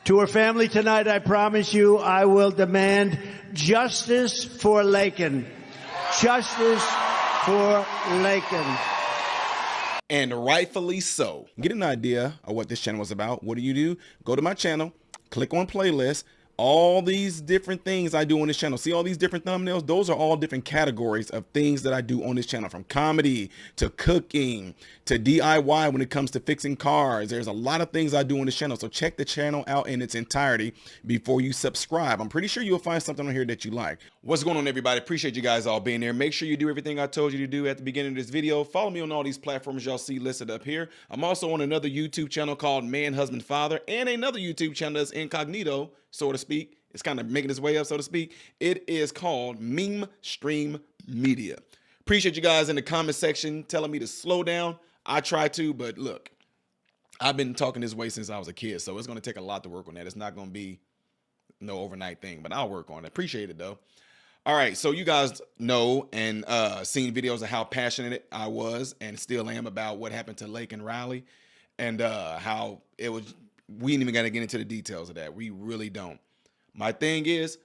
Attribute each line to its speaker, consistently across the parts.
Speaker 1: To her family tonight, I promise you, I will demand justice for Laken. Justice for Laken.
Speaker 2: And rightfully so. Get an idea of what this channel is about. What do? Go to my channel, click on playlist. All these different things I do on this channel. See all these different thumbnails? Those are all different categories of things that I do on this channel, from comedy to cooking to DIY when it comes to fixing cars. There's a lot of things I do on this channel. So check the channel out in its entirety before you subscribe. I'm pretty sure you'll find something on here that you like. What's going on, everybody? Appreciate you guys all being there. Make sure you do everything I told you to do at the beginning of this video. Follow me on all these platforms y'all see listed up here. I'm also on another YouTube channel called Man, Husband, Father, and another YouTube channel that's incognito, so to speak. It's kind of making its way up, so to speak. It is called Meme Stream Media. Appreciate you guys in the comment section telling me to slow down. I try to, but look, I've been talking this way since I was a kid, so it's going to take a lot to work on that. It's not going to be no overnight thing, but I'll work on it. Appreciate it, though. All right, so you guys know and seen videos of how passionate I was and still am about what happened to Laken Riley, and how it was. We ain't even got to get into the details of that. We really don't. My thing is,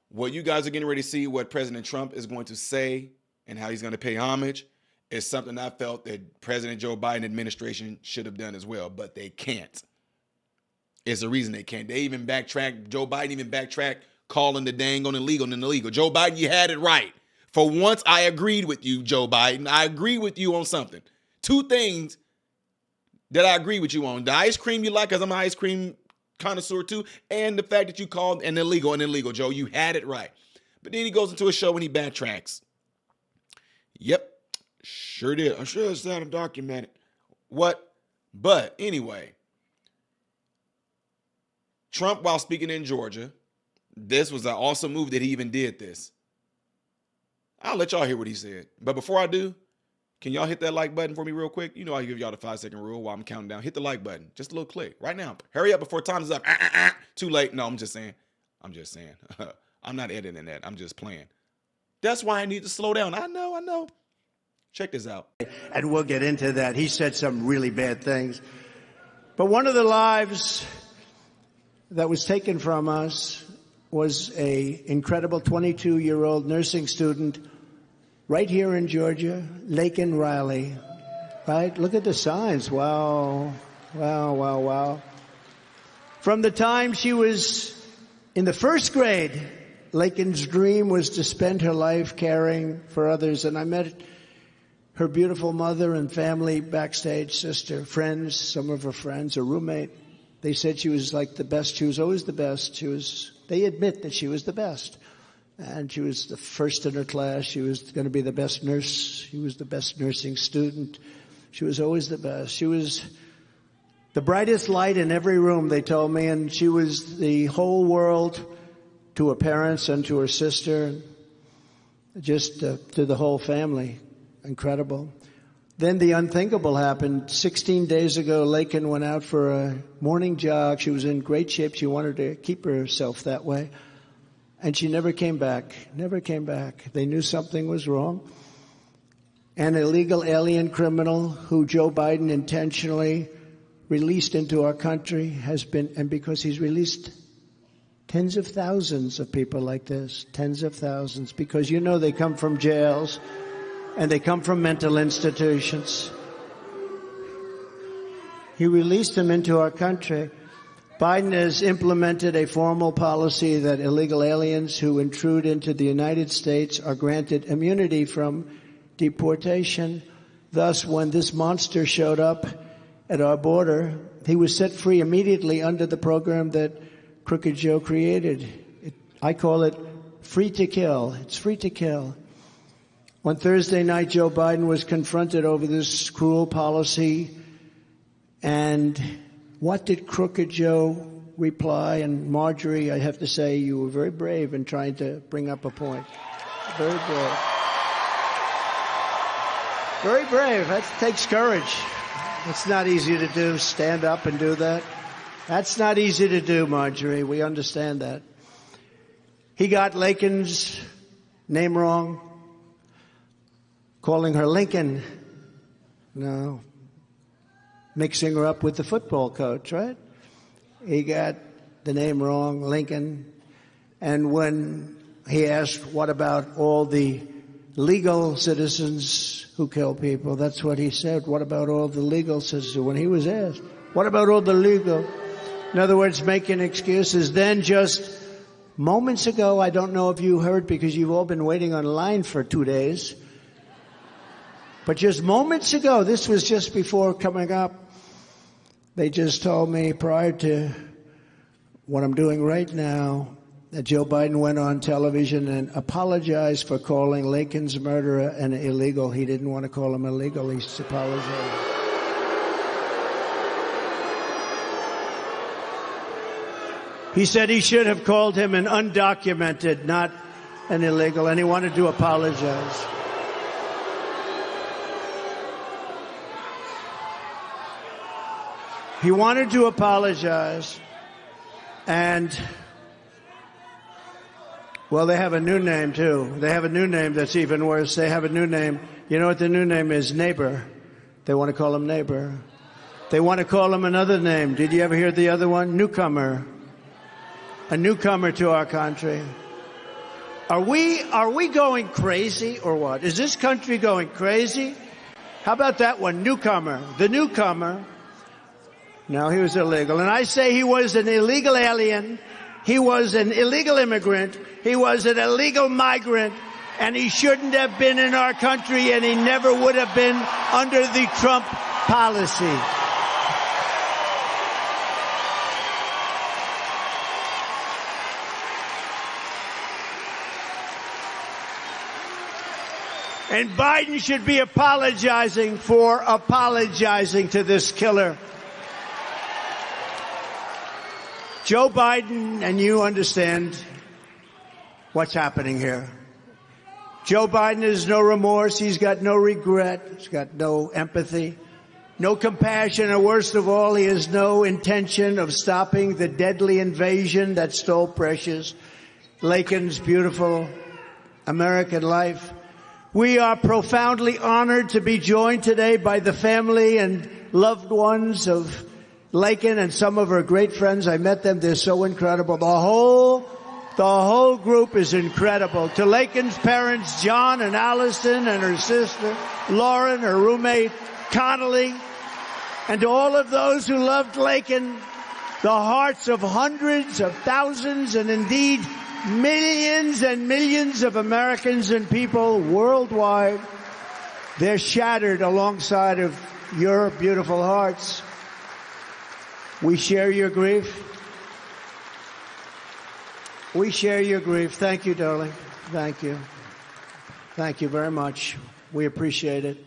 Speaker 2: what you guys are getting ready to see, what President Trump is going to say and how he's going to pay homage, is something I felt that President Joe Biden administration should have done as well, but they can't. It's the reason they can't. They even backtrack. Joe Biden even backtracked, calling the dang on illegal and illegal. Joe Biden, you had it right. For once, I agreed with you, Joe Biden. I agree with you on something. Two things that I agree with you on. The ice cream you like, because I'm an ice cream connoisseur too, and the fact that you called an illegal, Joe. You had it right. But then he goes into a show and he backtracks. Yep, sure did. I'm sure it's not documented. What? But anyway, Trump, while speaking in Georgia, this was an awesome move that he even did this. I'll let y'all hear what he said. But before I do, can y'all hit that like button for me real quick? You know I give y'all the 5-second rule while I'm counting down. Hit the like button. Just a little click right now. Hurry up before time is up. Too late. No, I'm just saying. I'm not editing that. I'm just playing. That's why I need to slow down. I know. Check this out.
Speaker 1: And we'll get into that. He said some really bad things. But one of the lives that was taken from us was an incredible 22-year-old nursing student right here in Georgia, Laken Riley. Right? Look at the signs. Wow. From the time she was in the first grade, Laken's dream was to spend her life caring for others. And I met her beautiful mother and family backstage, sister, friends, some of her friends, a roommate. They said she was like the best. She was always the best. They admit that she was the best. And she was the first in her class. She was going to be the best nurse. She was the best nursing student. She was always the best. She was the brightest light in every room, they told me, and she was the whole world to her parents and to her sister, just to the whole family. Incredible. Then the unthinkable happened. 16 days ago, Laken went out for a morning jog. She was in great shape. She wanted to keep herself that way. And she never came back. They knew something was wrong. An illegal alien criminal who Joe Biden intentionally released into our country has been, and because he's released tens of thousands of people like this, tens of thousands, because you know they come from jails and they come from mental institutions. He released them into our country. Biden has implemented a formal policy that illegal aliens who intrude into the United States are granted immunity from deportation. Thus, when this monster showed up at our border, he was set free immediately under the program that Crooked Joe created. I call it free to kill. It's free to kill. On Thursday night, Joe Biden was confronted over this cruel policy. And what did Crooked Joe reply? And Marjorie, I have to say, you were very brave in trying to bring up a point. Very brave. Very brave. That takes courage. It's not easy to do. Stand up and do that. That's not easy to do, Marjorie. We understand that. He got Laken's name wrong, calling her Lincoln. No. Mixing her up with the football coach, right? He got the name wrong, Lincoln. And when he asked, what about all the legal citizens who kill people? That's what he said. What about all the legal citizens? When he was asked, what about all the legal? In other words, making excuses. Then just moments ago, I don't know if you heard because you've all been waiting online for 2 days. But just moments ago, this was just before coming up, they just told me prior to what I'm doing right now that Joe Biden went on television and apologized for calling Laken's murderer an illegal. He didn't want to call him illegal. He apologized. He said he should have called him an undocumented, not an illegal, and he wanted to apologize. He wanted to apologize, and, well, they have a new name, too. They have a new name that's even worse. They have a new name. You know what the new name is? Neighbor. They want to call him Neighbor. They want to call him another name. Did you ever hear the other one? Newcomer. A newcomer to our country. Are we going crazy or what? Is this country going crazy? How about that one? Newcomer. The newcomer. No, he was illegal. And I say he was an illegal alien. He was an illegal immigrant. He was an illegal migrant. And he shouldn't have been in our country, and he never would have been under the Trump policy. And Biden should be apologizing for apologizing to this killer. Joe Biden, and you understand what's happening here. Joe Biden has no remorse. He's got no regret. He's got no empathy, no compassion, and worst of all, he has no intention of stopping the deadly invasion that stole precious Laken's beautiful American life. We are profoundly honored to be joined today by the family and loved ones of Laken and some of her great friends. I met them. They're so incredible. The whole group is incredible. To Laken's parents, John and Allison, and her sister, Lauren, her roommate, Connolly, and to all of those who loved Laken, the hearts of hundreds of thousands and indeed millions and millions of Americans and people worldwide, they're shattered alongside of your beautiful hearts. We share your grief. We share your grief. Thank you, darling. Thank you. Thank you very much. We appreciate it.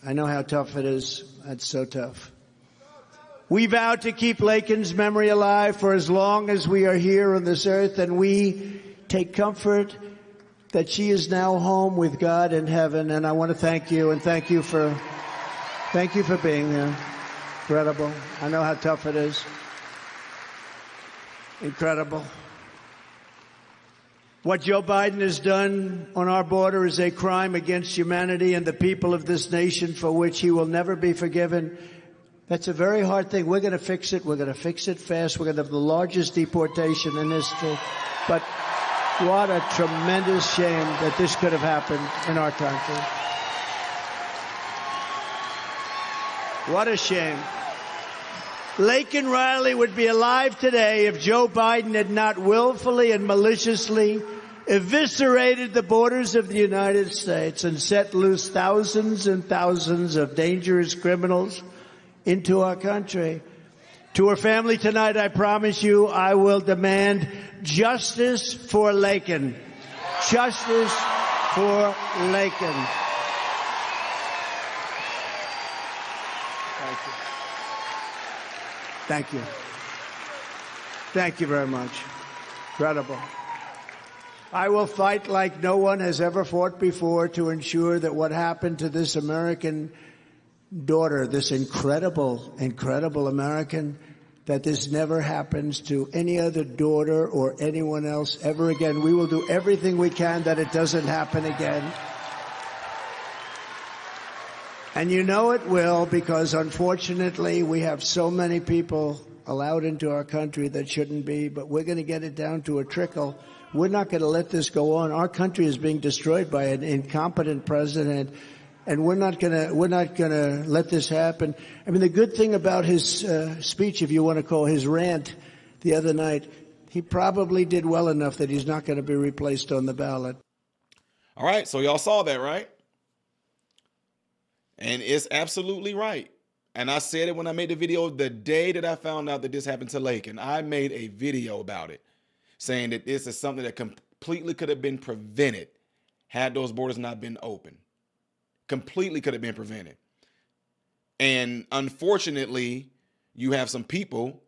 Speaker 1: I know how tough it is. That's so tough. We vow to keep Laken's memory alive for as long as we are here on this earth, and we take comfort that she is now home with God in heaven. And I want to thank you, and thank you for being here. Incredible. I know how tough it is. Incredible. What Joe Biden has done on our border is a crime against humanity and the people of this nation for which he will never be forgiven. That's a very hard thing. We're going to fix it. We're going to fix it fast. We're going to have the largest deportation in history. But what a tremendous shame that this could have happened in our country. What a shame. Laken Riley would be alive today if Joe Biden had not willfully and maliciously eviscerated the borders of the United States and set loose thousands and thousands of dangerous criminals into our country. To her family tonight, I promise you, I will demand justice for Laken. Justice for Laken. Thank you. Thank you. Thank you very much. Incredible. I will fight like no one has ever fought before to ensure that what happened to this American daughter, this incredible, incredible American, that this never happens to any other daughter or anyone else ever again. We will do everything we can that it doesn't happen again. And you know it will, because unfortunately we have so many people allowed into our country that shouldn't be, but we're going to get it down to a trickle. We're not going to let this go on. Our country is being destroyed by an incompetent president, and we're not going to let this happen. I mean, the good thing about his speech, if you want to call his rant the other night, he probably did well enough that he's not going to be replaced on the ballot.
Speaker 2: All right, so y'all saw that, right? And it's absolutely right. And I said it when I made the video the day that I found out that this happened to Laken. I made a video about it, saying that this is something that completely could have been prevented had those borders not been open. Completely could have been prevented. And unfortunately, you have some people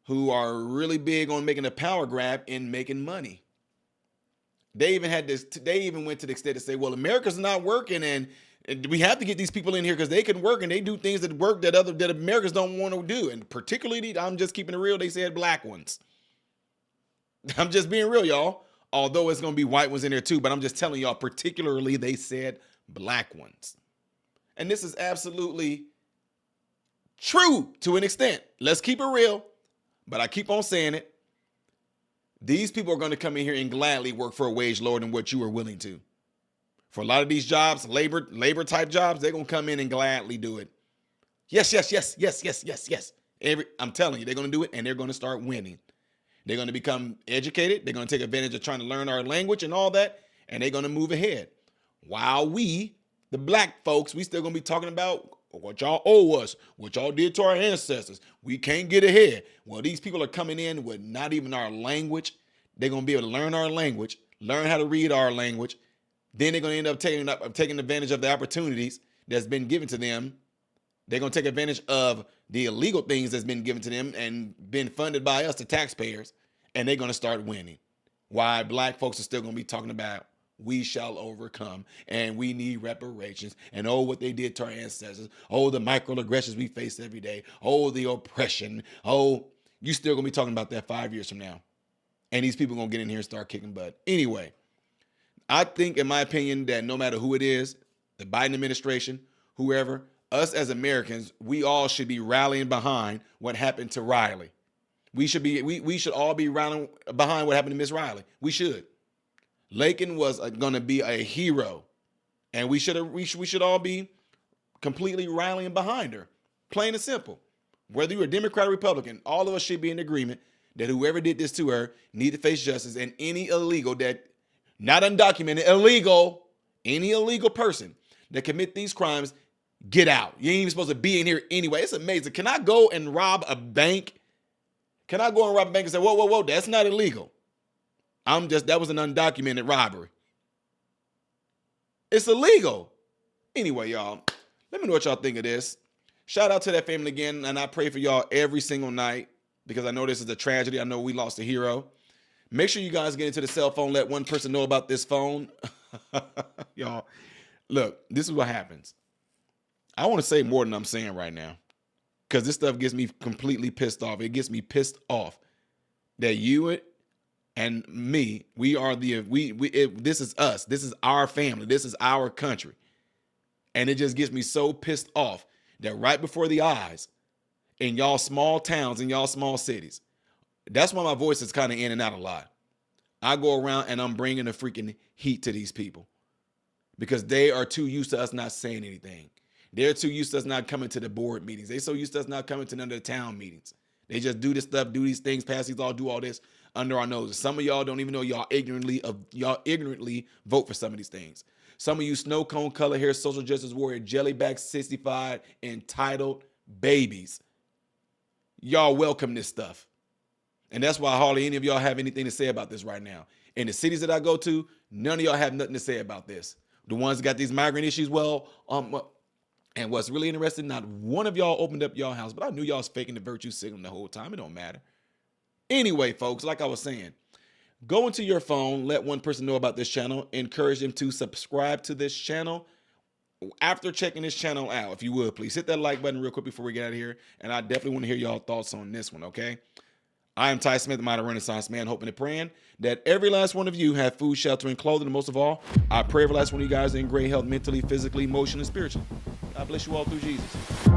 Speaker 2: who are really big on making a power grab and making money. They even had this, they even went to the extent to say, well, America's not working and we have to get these people in here because they can work and they do things that work that Americans don't want to do. And particularly, I'm just keeping it real, they said black ones. I'm just being real, y'all. Although it's going to be white ones in there too, but I'm just telling y'all, particularly they said black ones. And this is absolutely true to an extent. Let's keep it real, but I keep on saying it. These people are going to come in here and gladly work for a wage lower than what you are willing to. For a lot of these jobs, labor type jobs, they're going to come in and gladly do it. Yes. I'm telling you, they're going to do it and they're going to start winning. They're going to become educated. They're going to take advantage of trying to learn our language and all that, and they're going to move ahead. While we, the black folks, we still going to be talking about what y'all owe us, what y'all did to our ancestors. We can't get ahead. Well, these people are coming in with not even our language. They're going to be able to learn our language, learn how to read our language. Then they're going to end up taking advantage of the opportunities that's been given to them. They're going to take advantage of the illegal things that's been given to them and been funded by us, the taxpayers, and they're going to start winning. Why black folks are still going to be talking about we shall overcome and we need reparations and oh, what they did to our ancestors. Oh, the microaggressions we face every day. Oh, the oppression. Oh, you still going to be talking about that 5 years from now. And these people are going to get in here and start kicking butt. Anyway, I think, in my opinion, that no matter who it is, the Biden administration, whoever, us as Americans, we all should be rallying behind what happened to Riley. We should all be rallying behind what happened to Miss Riley. We should. Laken was going to be a hero, and we should all be completely rallying behind her. Plain and simple. Whether you're a Democrat or Republican, all of us should be in agreement that whoever did this to her need to face justice, and any illegal that, not undocumented, illegal, any illegal person that commit these crimes, get out. You ain't even supposed to be in here anyway. It's amazing. Can I go and rob a bank? Can I go and rob a bank and say, whoa, that's not illegal. That was an undocumented robbery. It's illegal. Anyway, y'all, let me know what y'all think of this. Shout out to that family again, and I pray for y'all every single night because I know this is a tragedy. I know we lost a hero. Make sure you guys get into the cell phone. Let one person know about this phone. Y'all, look, this is what happens. I want to say more than I'm saying right now because this stuff gets me completely pissed off. It gets me pissed off that you and me, this is us. This is our family. This is our country. And it just gets me so pissed off that right before the eyes in y'all small towns, in y'all small cities, that's why my voice is kind of in and out a lot. I go around and I'm bringing the freaking heat to these people because they are too used to us not saying anything. They're too used to us not coming to the board meetings. They're so used to us not coming to none of the town meetings. They just do this stuff, do these things, pass these laws, do all this under our noses. Some of y'all don't even know y'all ignorantly vote for some of these things. Some of you snow cone color hair, social justice warrior, jellyback 65 entitled babies. Y'all welcome this stuff. And that's why hardly any of y'all have anything to say about this right now. In the cities that I go to, none of y'all have nothing to say about this. The ones that got these migrant issues, and what's really interesting, not one of y'all opened up y'all house, but I knew y'all was faking the virtue signal the whole time. It don't matter. Anyway, folks, like I was saying, go into your phone, let one person know about this channel, encourage them to subscribe to this channel. After checking this channel out, if you would, please hit that like button real quick before we get out of here. And I definitely want to hear y'all thoughts on this one, okay? I am Ty Smith, the Modern Renaissance Man, hoping and praying that every last one of you have food, shelter, and clothing. And most of all, I pray every last one of you guys are in great health, mentally, physically, emotionally, and spiritually. God bless you all through Jesus.